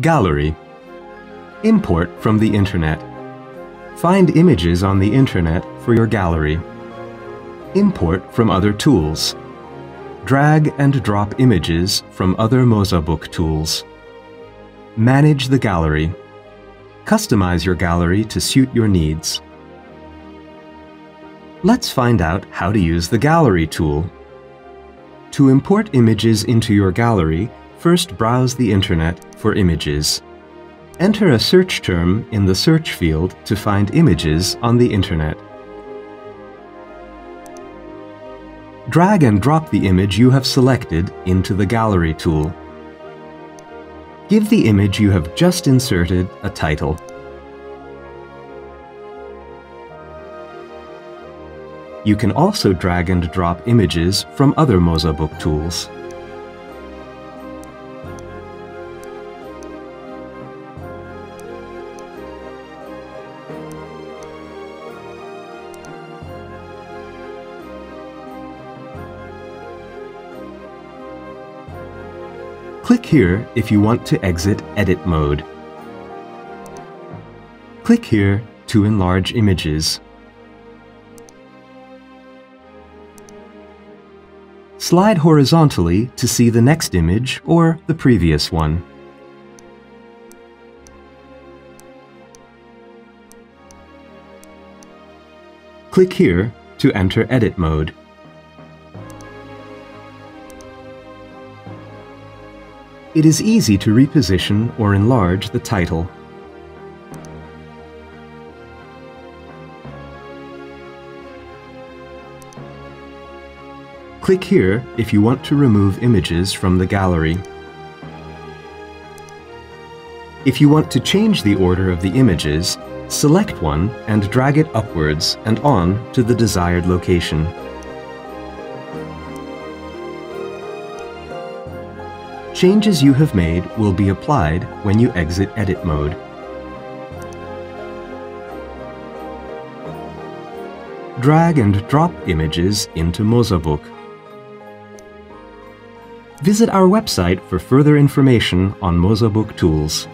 Gallery. Import from the Internet. Find images on the Internet for your gallery. Import from other tools. Drag and drop images from other mozaBook tools. Manage the gallery. Customize your gallery to suit your needs. Let's find out how to use the Gallery tool. To import images into your gallery, first browse the Internet for images. Enter a search term in the search field to find images on the Internet. Drag and drop the image you have selected into the Gallery tool. Give the image you have just inserted a title. You can also drag and drop images from other mozaBook tools. Click here if you want to exit Edit mode. Click here to enlarge images. Slide horizontally to see the next image or the previous one. Click here to enter Edit mode. It is easy to reposition or enlarge the title. Click here if you want to remove images from the gallery. If you want to change the order of the images, select one and drag it upwards and on to the desired location. Changes you have made will be applied when you exit Edit mode. Drag and drop images into mozaBook. Visit our website for further information on mozaBook tools.